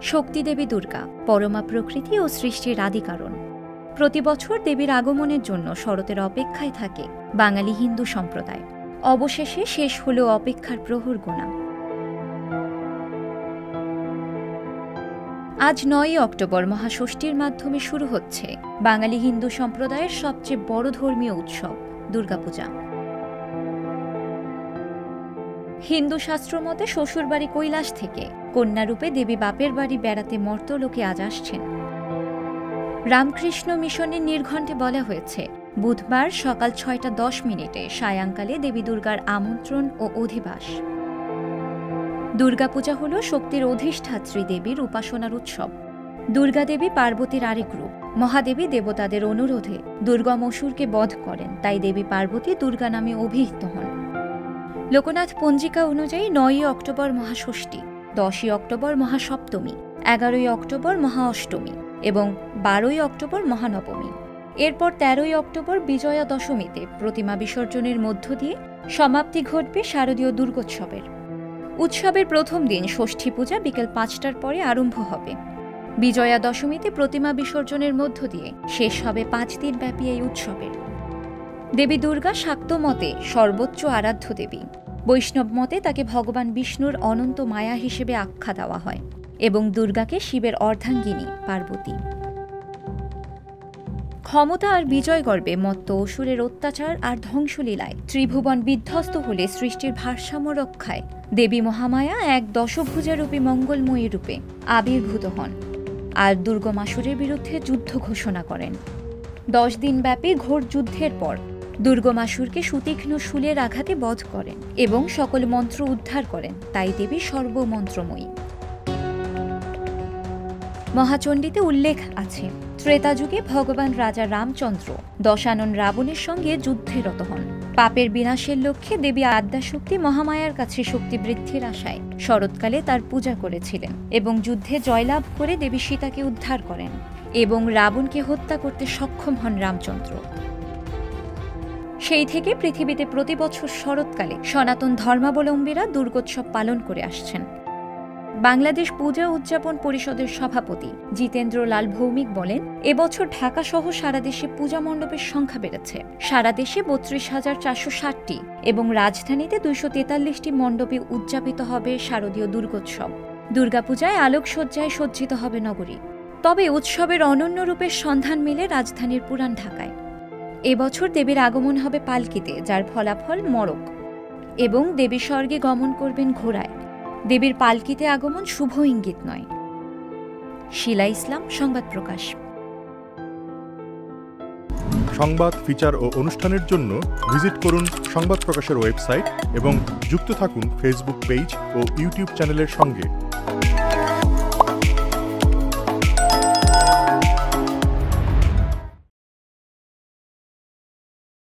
শক্তি দেবী দুর্গা পরমা প্রকৃতি ও সৃষ্টির আদি কারণ। প্রতি বছর দেবীর আগমনের জন্য শরতের অপেক্ষায় থাকে বাঙালি হিন্দু সম্প্রদায়। অবশেষে শেষ হল অপেক্ষার প্রহর গোনা। আজ ৯ই অক্টোবর মহাষষ্ঠীর মাধ্যমে শুরু হচ্ছে বাঙালি হিন্দু সম্প্রদায়ের সবচেয়ে বড় ধর্মীয় উৎসব দুর্গাপূজা। হিন্দু শাস্ত্র মতে শ্বশুরবাড়ি কৈলাস থেকে কন্যারূপে দেবী বাপের বাড়ি বেড়াতে মর্তলোকে আজ আসছেন। রামকৃষ্ণ মিশনের নির্ঘণ্টে বলা হয়েছে, বুধবার সকাল ৬টা ১০ সায়াংকালে দেবী দুর্গার আমন্ত্রণ ও অধিবাস। দুর্গাপূজা হল শক্তির অধিষ্ঠাত্রী দেবীর উপাসনার উৎসব। দুর্গা দেবী পার্বতীর আরেক রূপ। মহাদেবী দেবতাদের অনুরোধে দুর্গম অসুরকে বধ করেন, তাই দেবী পার্বতী দুর্গা নামে অভিহিত হন। লোকনাথ পঞ্জিকা অনুযায়ী ৯ই অক্টোবর মহাষষ্ঠী, ১০ই অক্টোবর মহাসপ্তমী, ১১ই অক্টোবর মহা অষ্টমী এবং ১২ই অক্টোবর মহানবমী। এরপর ১৩ই অক্টোবর বিজয়া দশমীতে প্রতিমা বিসর্জনের মধ্য দিয়ে সমাপ্তি ঘটবে শারদীয় দুর্গোৎসবের। উৎসবের প্রথম দিন ষষ্ঠী পূজা বিকেল ৫টার পরে আরম্ভ হবে। বিজয়া দশমীতে প্রতিমা বিসর্জনের মধ্য দিয়ে শেষ হবে ৫ দিনব্যাপী এই উৎসবের। দেবী দুর্গা শাক্ত মতে সর্বোচ্চ আরাধ্য দেবী। বৈষ্ণব মতে তাকে ভগবান বিষ্ণুর অনন্ত মায়া হিসেবে আখ্যা দেওয়া হয় এবং দুর্গাকে শিবের অর্ধাঙ্গিনী পার্বতী। ক্ষমতা আর বিজয় গর্বে মত্ত অসুরের অত্যাচার আর ধ্বংসলীলায় ত্রিভুবন বিধ্বস্ত হলে সৃষ্টির ভারসাম্য রক্ষায় দেবী মহামায়া এক দশভুজারূপী মঙ্গলময়ী রূপে আবির্ভূত হন আর দুর্গমাসুরের বিরুদ্ধে যুদ্ধ ঘোষণা করেন। ১০ দিনব্যাপী ঘোর যুদ্ধের পর দুর্গমাসুরকে সুতীক্ষ্ণ শূলের আঘাতে বধ করেন এবং সকল মন্ত্র উদ্ধার করেন, তাই দেবী সর্বমন্ত্রময়ী। মহাচণ্ডীতে উল্লেখ আছে, ত্রেতা যুগে ভগবান রাজা রামচন্দ্র দশানন রাবণের সঙ্গে যুদ্ধে রত হন। পাপের বিনাশের লক্ষ্যে দেবী আদ্যাশক্তি মহামায়ার কাছে শক্তি বৃদ্ধির আশায় শরৎকালে তার পূজা করেছিলেন এবং যুদ্ধে জয়লাভ করে দেবী সীতাকে উদ্ধার করেন এবং রাবণকে হত্যা করতে সক্ষম হন রামচন্দ্র। সেই থেকে পৃথিবীতে প্রতি বছর শরৎকালে সনাতন ধর্মাবলম্বীরা দুর্গোৎসব পালন করে আসছেন। বাংলাদেশ পূজা উদযাপন পরিষদের সভাপতি জিতেন্দ্র লাল ভৌমিক বলেন, এবছর ঢাকা সহ সারা দেশে পূজা মণ্ডপের সংখ্যা বেড়েছে। সারা দেশে ৩২,৪৬০টি এবং রাজধানীতে ২৪৩টি মণ্ডপে উদযাপিত হবে শারদীয় দুর্গোৎসব। দুর্গাপূজায় আলোকসজ্জায় সজ্জিত হবে নগরী। তবে উৎসবের অনন্য রূপের সন্ধান মেলে রাজধানীর পুরান ঢাকায়। এবছর দেবীর আগমন হবে পালকিতে, যার ফলাফল মড়ক, এবং দেবী স্বর্গে গমন করবেন ঘোড়ায়। দেবীর পালকিতে আগমন শুভ ইঙ্গিত নয়। শিলা ইসলাম, সংবাদ প্রকাশ। সংবাদ, ফিচার ও অনুষ্ঠানের জন্য ভিজিট করুন সংবাদ প্রকাশের ওয়েবসাইট এবং যুক্ত থাকুন ফেসবুক পেজ ও ইউটিউব চ্যানেলের সঙ্গে।